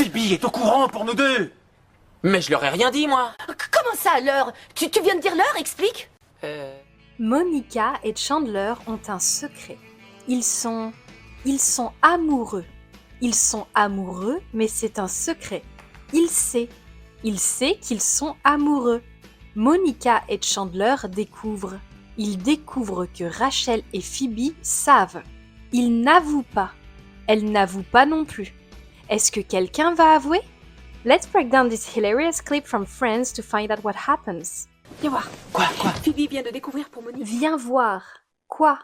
Phoebe est au courant pour nous deux. Mais je leur ai rien dit, moi. Comment ça, l'heure? Tu viens de dire l'heure, explique. Monica et Chandler ont un secret. Ils sont amoureux. Ils sont amoureux, mais c'est un secret. Il sait qu'ils sont amoureux. Monica et Chandler découvrent. Ils découvrent que Rachel et Phoebe savent. Ils n'avouent pas. Elle n'avoue pas non plus. Est-ce que quelqu'un va avouer? Let's break down this hilarious clip from Friends to find out what happens. Viens voir. Quoi? Phoebe vient de découvrir pour Monique. Viens voir. Quoi?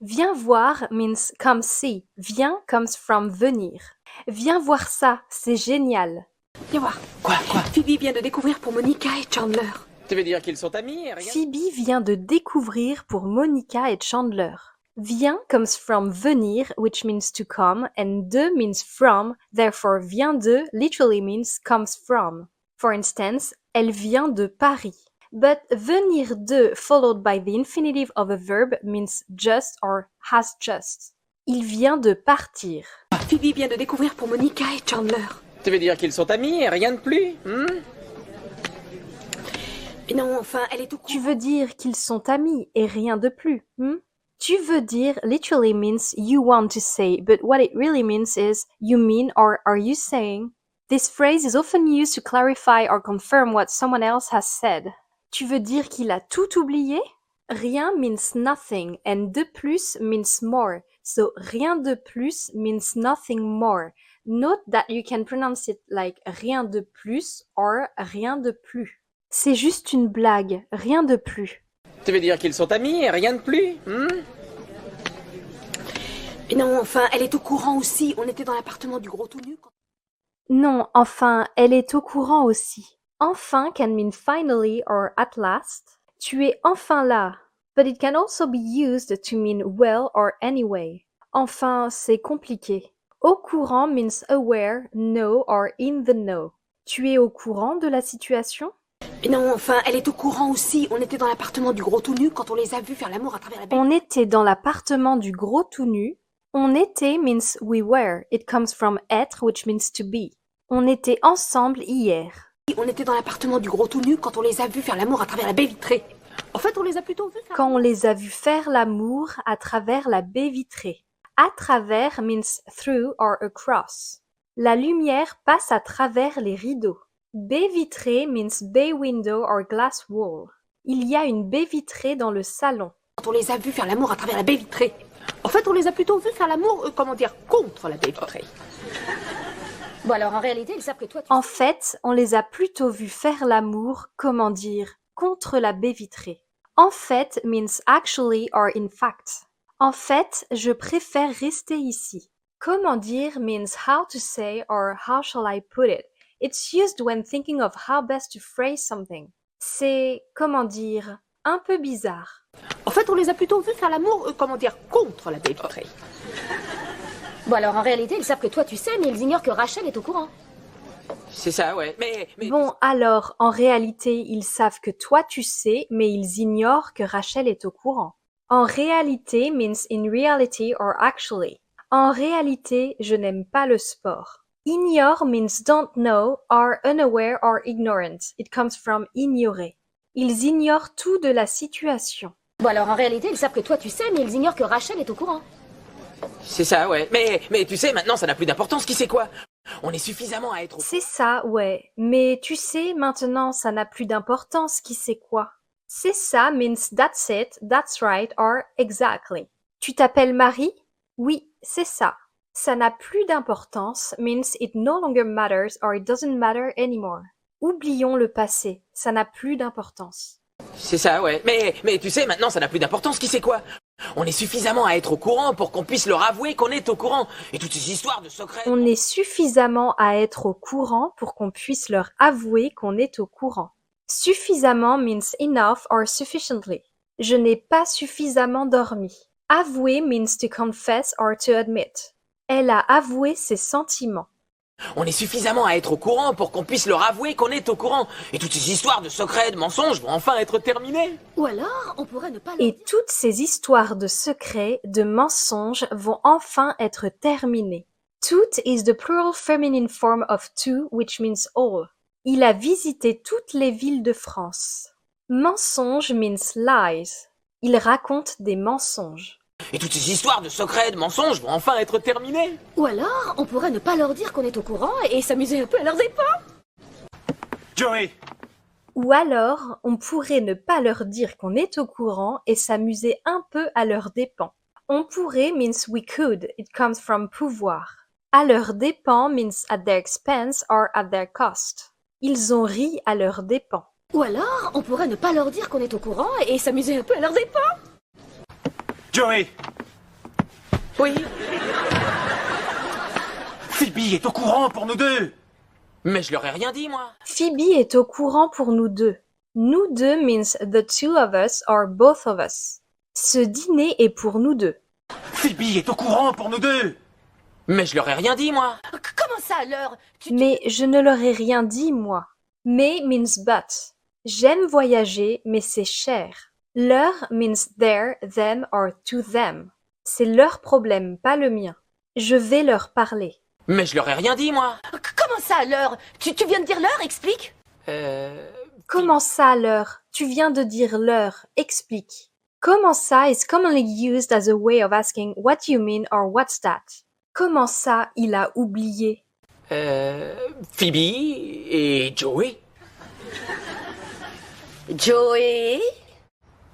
Viens voir means come see. Viens comes from venir. Viens voir ça, c'est génial. Viens voir. Quoi? Phoebe vient de découvrir pour Monica et Chandler. Tu veux dire qu'ils sont amis et rien? Phoebe vient de découvrir pour Monica et Chandler. Vient comes from venir, which means to come, and de means from, therefore vient de literally means comes from. For instance, elle vient de Paris. But venir de followed by the infinitive of a verb means just or has just. Il vient de partir. Phoebe vient de découvrir pour Monica et Chandler. Tu veux dire qu'ils sont amis et rien de plus? Mais non, enfin, elle est au courant. Tu veux dire qu'ils sont amis et rien de plus, Tu veux dire literally means you want to say, but what it really means is you mean or are you saying. This phrase is often used to clarify or confirm what someone else has said. Tu veux dire qu'il a tout oublié? Rien means nothing and de plus means more. So rien de plus means nothing more. Note that you can pronounce it like rien de plus or rien de plus. C'est juste une blague, rien de plus. Tu veux dire qu'ils sont amis et rien de plus? Mais non, enfin, elle est au courant aussi. On était dans l'appartement du gros tout nu. Non, enfin, elle est au courant aussi. Enfin can mean finally or at last. Tu es enfin là. But it can also be used to mean well or anyway. Enfin, c'est compliqué. Au courant means aware, know or in the know. Tu es au courant de la situation? Mais non, enfin, elle est au courant aussi. On était dans l'appartement du gros tout nu quand on les a vus faire l'amour à travers la baie. On était dans l'appartement du gros tout nu. On était means we were. It comes from être, which means to be. On était ensemble hier. On était dans l'appartement du gros tout nu quand on les a vus faire l'amour à travers la baie vitrée. En fait, on les a plutôt vus faire... Quand on les a vus faire l'amour à travers la baie vitrée. À travers means through or across. La lumière passe à travers les rideaux. Baie vitrée means bay window or glass wall. Il y a une baie vitrée dans le salon. Quand on les a vus faire l'amour à travers la baie vitrée. En fait, on les a plutôt vus faire l'amour, contre la baie vitrée. Bon alors en réalité ils savent que toi tu... En fait, on les a plutôt vus faire l'amour, contre la baie vitrée. En fait means actually or in fact. En fait, je préfère rester ici. Comment dire means how to say or how shall I put it. It's used when thinking of how best to phrase something. C'est, un peu bizarre. En fait, on les a plutôt vus faire l'amour, contre la baie vitrée. Bon alors en réalité ils savent que toi tu sais mais ils ignorent que Rachel est au courant. C'est ça, ouais. Mais... Bon, alors, en réalité, ils savent que toi tu sais, mais ils ignorent que Rachel est au courant. En réalité means in reality or actually. En réalité, je n'aime pas le sport. Ignore means don't know, are unaware or ignorant. It comes from ignorer. Ils ignorent tout de la situation. Bon alors en réalité ils savent que toi tu sais mais ils ignorent que Rachel est au courant. C'est ça, ouais. Mais tu sais, maintenant, ça n'a plus d'importance, qui sait quoi? On est suffisamment à être au... C'est ça, ouais. Mais tu sais, maintenant, ça n'a plus d'importance qui sait quoi. C'est ça means that's it, that's right, or exactly. Tu t'appelles Marie? Oui, c'est ça. Ça n'a plus d'importance means it no longer matters or it doesn't matter anymore. Oublions le passé, ça n'a plus d'importance. C'est ça, ouais. Mais tu sais, maintenant, ça n'a plus d'importance, qui sait quoi? On est suffisamment à être au courant pour qu'on puisse leur avouer qu'on est au courant. Et toutes ces histoires de secrets... On est suffisamment à être au courant pour qu'on puisse leur avouer qu'on est au courant. Suffisamment means enough or sufficiently. Je n'ai pas suffisamment dormi. Avouer means to confess or to admit. Elle a avoué ses sentiments. On est suffisamment à être au courant pour qu'on puisse leur avouer qu'on est au courant. Et toutes ces histoires de secrets, de mensonges vont enfin être terminées. Ou alors on pourrait ne pas... Et toutes ces histoires de secrets, de mensonges vont enfin être terminées. Tout is the plural feminine form of to, which means all. Il a visité toutes les villes de France. Mensonge means lies. Il raconte des mensonges. Et toutes ces histoires de secrets, de mensonges vont enfin être terminées. Ou alors, on pourrait ne pas leur dire qu'on est au courant et s'amuser un peu à leurs dépens. Joey, Ou alors, on pourrait ne pas leur dire qu'on est au courant et s'amuser un peu à leurs dépens. On pourrait means we could, it comes from pouvoir. À leurs dépens means at their expense or at their cost. Ils ont ri à leurs dépens. Ou alors, on pourrait ne pas leur dire qu'on est au courant et s'amuser un peu à leurs dépens. Joey, Oui. Phoebe est au courant pour nous deux. Mais je leur ai rien dit, moi. Phoebe est au courant pour nous deux. Nous deux means the two of us or both of us. Ce dîner est pour nous deux. Phoebe est au courant pour nous deux. Mais je leur ai rien dit, moi. Comment ça alors? Mais je ne leur ai rien dit, moi. Mais means but. J'aime voyager, mais c'est cher. Leur means their, them or to them. C'est leur problème, pas le mien. Je vais leur parler. Mais je leur ai rien dit, moi. Comment ça alors? Tu viens de dire leur, explique. Comment ça, leur? Tu viens de dire leur. Explique. Comment ça is commonly used as a way of asking what do you mean or what's that. Comment ça, il a oublié? Phoebe et Joey. Joey?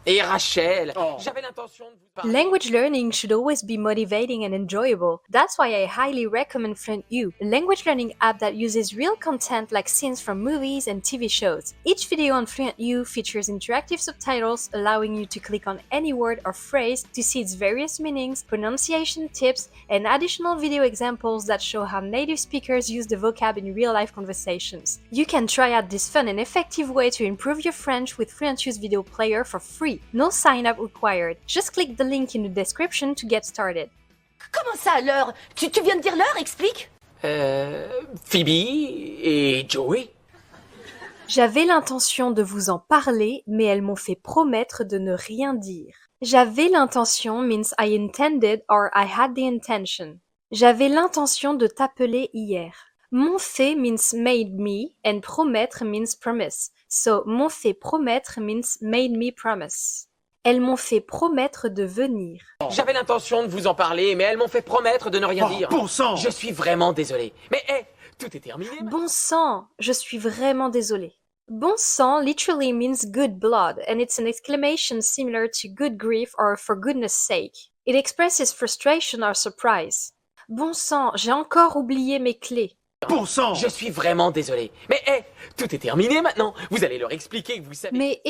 Et Rachel. Oh. J'avais l'intention de vous parler. Language learning should always be motivating and enjoyable. That's why I highly recommend FluentU, a language learning app that uses real content like scenes from movies and TV shows. Each video on FluentU features interactive subtitles, allowing you to click on any word or phrase to see its various meanings, pronunciation tips, and additional video examples that show how native speakers use the vocab in real-life conversations. You can try out this fun and effective way to improve your French with FluentU's video player for free. No sign-up required. Just click the link in the description to get started. Comment ça alors? Tu viens de dire leur, explique. Phoebe et Joey. J'avais l'intention de vous en parler, mais elles m'ont fait promettre de ne rien dire. J'avais l'intention means I intended or I had the intention. J'avais l'intention de t'appeler hier. M'ont fait means made me and promettre means promise. So, m'ont fait promettre means made me promise. Elles m'ont fait promettre de venir. J'avais l'intention de vous en parler, mais elles m'ont fait promettre de ne rien Oh, dire. bon sang. Je suis vraiment désolé. Mais hé, tout est terminé. Bon sang, je suis vraiment désolée. Bon sang literally means good blood, and it's an exclamation similar to good grief or for goodness sake. It expresses frustration or surprise. Bon sang, j'ai encore oublié mes clés. Bon sang. Je suis vraiment désolé. Mais hé, tout est terminé maintenant. Vous allez leur expliquer que vous savez. Mais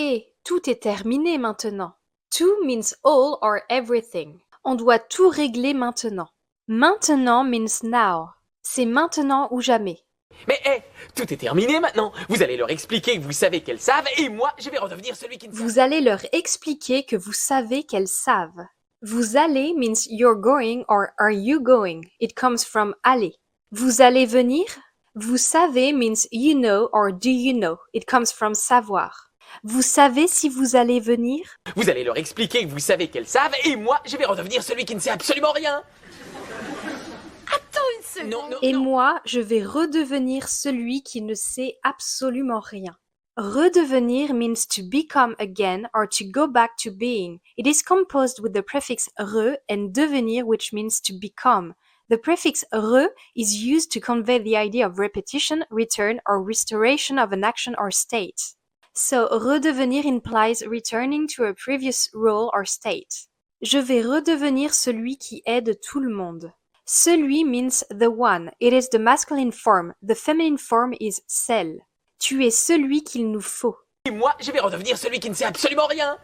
tout est terminé maintenant. To means all or everything. On doit tout régler maintenant. Maintenant means now. C'est maintenant ou jamais. Mais hé, tout est terminé maintenant. Vous allez leur expliquer que vous savez qu'elles savent, et moi, je vais redevenir celui qui ne sait Vous allez leur expliquer que vous savez qu'elles savent. Vous allez means you're going or are you going. It comes from aller. Vous allez venir? Vous savez means you know or do you know. It comes from savoir. Vous savez si vous allez venir? Vous allez leur expliquer que vous savez qu'elles savent, et moi, je vais redevenir celui qui ne sait absolument rien. Attends une seconde. Non, Et non. moi, je vais redevenir celui qui ne sait absolument rien. Redevenir means to become again or to go back to being. It is composed with the prefix re and devenir, which means to become. The prefix re is used to convey the idea of repetition, return, or restoration of an action or state. So, redevenir implies returning to a previous role or state. Je vais redevenir celui qui aide tout le monde. Celui means the one. It is the masculine form. The feminine form is celle. Tu es celui qu'il nous faut. Et moi, je vais redevenir celui qui ne sait absolument rien.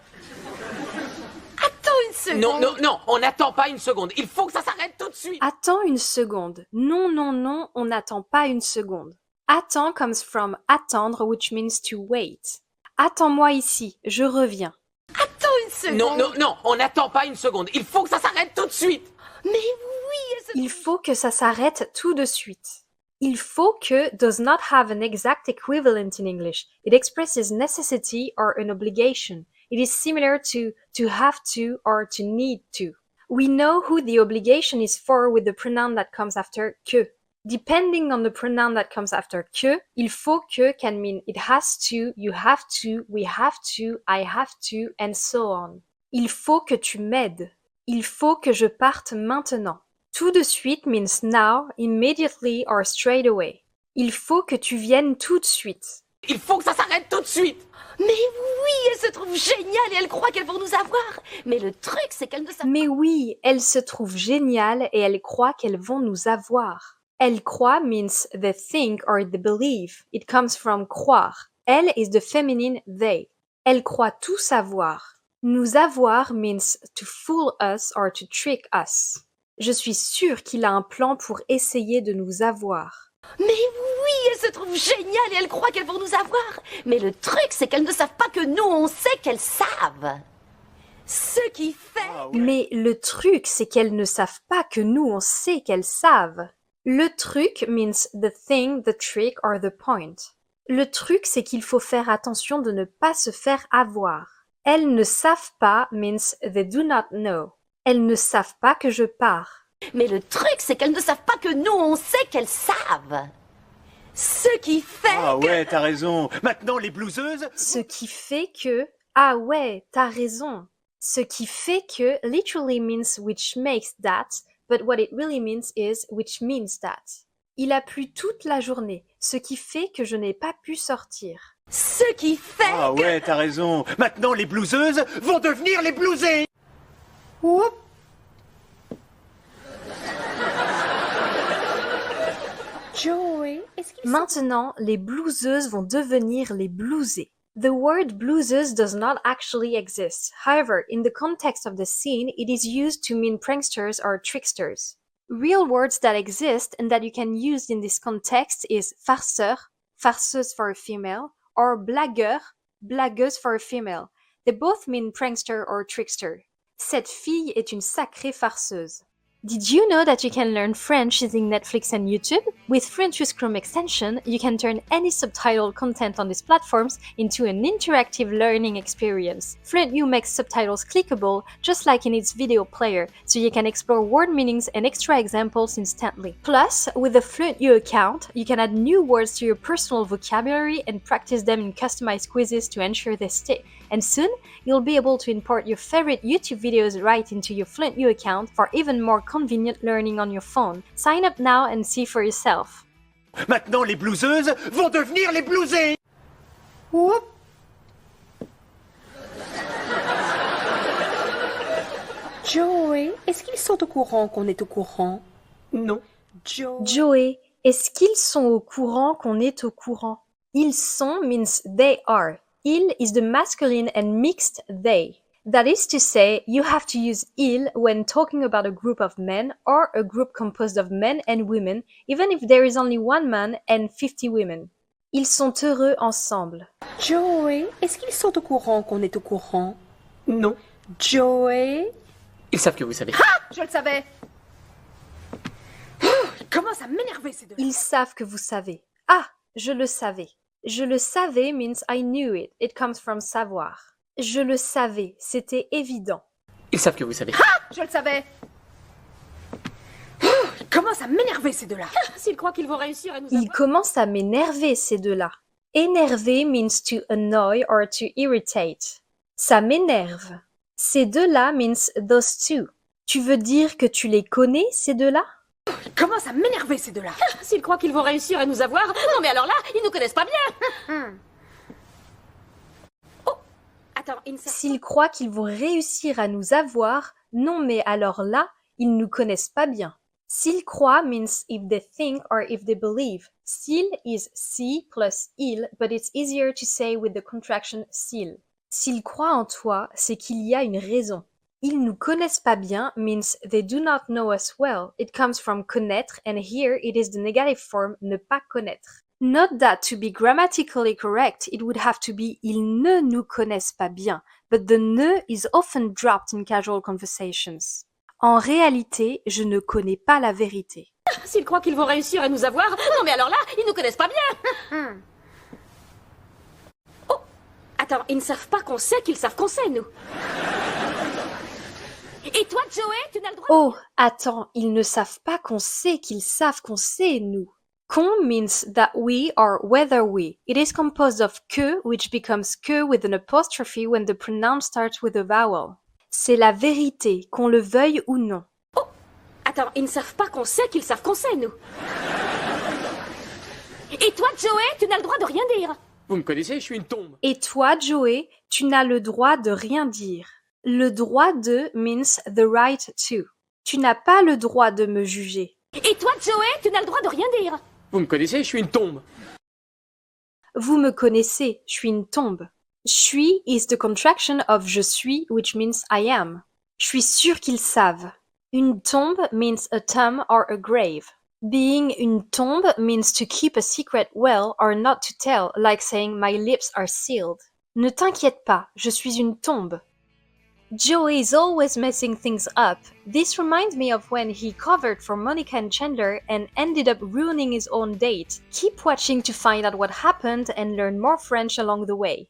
Attends une seconde. Non, non, non, on n'attend pas une seconde. Il faut que ça s'arrête tout de suite. Attends une seconde. Non, non, non, on n'attend pas une seconde. Attends comes from attendre, which means to wait. Attends-moi ici, je reviens. Attends une seconde. Non, non, non, on n'attend pas une seconde. Il faut que ça s'arrête tout de suite. Mais oui, elle se... Il faut que ça s'arrête tout de suite. Il faut que does not have an exact equivalent in English. It expresses necessity or an obligation. It is similar to have to or to need to. We know who the obligation is for with the pronoun that comes after que. Depending on the pronoun that comes after que, il faut que can mean it has to, you have to, we have to, I have to, and so on. Il faut que tu m'aides. Il faut que je parte maintenant. Tout de suite means now, immediately or straight away. Il faut que tu viennes tout de suite. Il faut que ça s'arrête tout de suite. Mais oui, elles se trouvent géniales et elles croient qu'elles vont nous avoir. Mais le truc, c'est qu'elles ne savent Mais oui, elles se trouvent géniales et elles croient qu'elles vont nous avoir. Elles croient means they think or they believe. It comes from croire. Elle is the feminine they. Elles croient tout savoir. Nous avoir means to fool us or to trick us. Je suis sûre qu'il a un plan pour essayer de nous avoir. Mais oui, elles se trouvent géniales et elles croient qu'elles vont nous avoir. Mais le truc, c'est qu'elles ne savent pas que nous, on sait qu'elles savent. Ce qui fait... Mais le truc, c'est qu'elles ne savent pas que nous, on sait qu'elles savent. Le truc means the thing, the trick or the point. Le truc, c'est qu'il faut faire attention de ne pas se faire avoir. Elles ne savent pas means they do not know. Elles ne savent pas que je pars. Mais le truc, c'est qu'elles ne savent pas que nous, on sait qu'elles savent. Ce qui fait Ah ouais, t'as raison. Maintenant, les blouseuses... Ce qui fait que... Ah ouais, t'as raison. Ce qui fait que literally means which makes that, but what it really means is which means that. Il a plu toute la journée, ce qui fait que je n'ai pas pu sortir. Ce qui fait Ah ouais, t'as raison. Maintenant, les blouseuses vont devenir les blousés. Oups. Joey, est-ce qu'il Maintenant, les blouseuses vont devenir les blousés. The word blouseuse does not actually exist. However, in the context of the scene, it is used to mean pranksters or tricksters. Real words that exist and that you can use in this context is farceur, farceuse for a female, or blagueur, blagueuse for a female. They both mean prankster or trickster. Cette fille est une sacrée farceuse. Did you know that you can learn French using Netflix and YouTube? With French with Chrome extension, you can turn any subtitled content on these platforms into an interactive learning experience. FluentU makes subtitles clickable, just like in its video player, so you can explore word meanings and extra examples instantly. Plus, with the FluentU account, you can add new words to your personal vocabulary and practice them in customized quizzes to ensure they stick. And soon, you'll be able to import your favorite YouTube videos right into your FluentU account for even more convenient learning on your phone. Sign up now and see for yourself. Maintenant, les blouseuses vont devenir les blousés. Oups. Joey, est-ce qu'ils sont au courant qu'on est au courant? Non. Joey, est-ce qu'ils sont au courant qu'on est au courant? Ils sont means they are. Il is the masculine and mixed they. That is to say, you have to use il when talking about a group of men or a group composed of men and women, even if there is only one man and 50 women. Ils sont heureux ensemble. Joey, est-ce qu'ils sont au courant qu'on est au courant? Non. Joey? Ils savent que vous savez. Je le savais. Ils commencent à m'énerver ces deux. Ils savent que vous savez. Ah, je le savais. Je le savais means I knew it. It comes from savoir. Je le savais, c'était évident. Ils savent que vous savez. Je le savais. Ils commencent à m'énerver ces deux-là. S'ils croient qu'ils vont réussir à nous Ils commencent à m'énerver, ces deux-là. Énerver means to annoy or to irritate. Ça m'énerve. Ces deux-là means those two. Tu veux dire que tu les connais, ces deux-là? Ils commencent à m'énerver ces deux-là. S'ils croient qu'ils vont réussir à nous avoir, non mais alors là, ils nous connaissent pas bien. Oh, attends, ils ne savent S'ils croient qu'ils vont réussir à nous avoir, non mais alors là, ils nous connaissent pas bien. S'ils croient means if they think or if they believe. S'il is si plus il, but it's easier to say with the contraction s'il. S'ils croient en toi, c'est qu'il y a une raison. Ils nous connaissent pas bien means they do not know us well. It comes from connaître and here it is the negative form ne pas connaître. Note that to be grammatically correct, it would have to be ils ne nous connaissent pas bien, but the ne is often dropped in casual conversations. En réalité, je ne connais pas la vérité. S'ils croient qu'ils vont réussir à nous avoir, non mais alors là, ils nous connaissent pas bien. Oh, attends, ils ne savent pas qu'on sait qu'ils savent qu'on sait, nous. Et toi, Joey, tu n'as le droit Oh, attends, ils ne savent pas qu'on sait qu'ils savent qu'on sait, nous. Qu'on means that we or whether we. It is composed of que, which becomes que with an apostrophe when the pronoun starts with a vowel. C'est la vérité, qu'on le veuille ou non. Attends, ils ne savent pas qu'on sait qu'ils savent qu'on sait, nous. Et toi, Joey, tu n'as le droit de rien dire. Vous me connaissez, je suis une tombe. Et toi, Joey, tu n'as le droit de rien dire. Le droit de means the right to. Tu n'as pas le droit de me juger. Et toi, Joey, tu n'as le droit de rien dire. Vous me connaissez, je suis une tombe. Vous me connaissez, je suis une tombe. Suis is the contraction of je suis, which means I am. Je suis sûr qu'ils savent. Une tombe means a tomb or a grave. Being une tombe means to keep a secret well or not to tell, like saying my lips are sealed. Ne t'inquiète pas, je suis une tombe. Joey is always messing things up. This reminds me of when he covered for Monica and Chandler and ended up ruining his own date. Keep watching to find out what happened and learn more French along the way.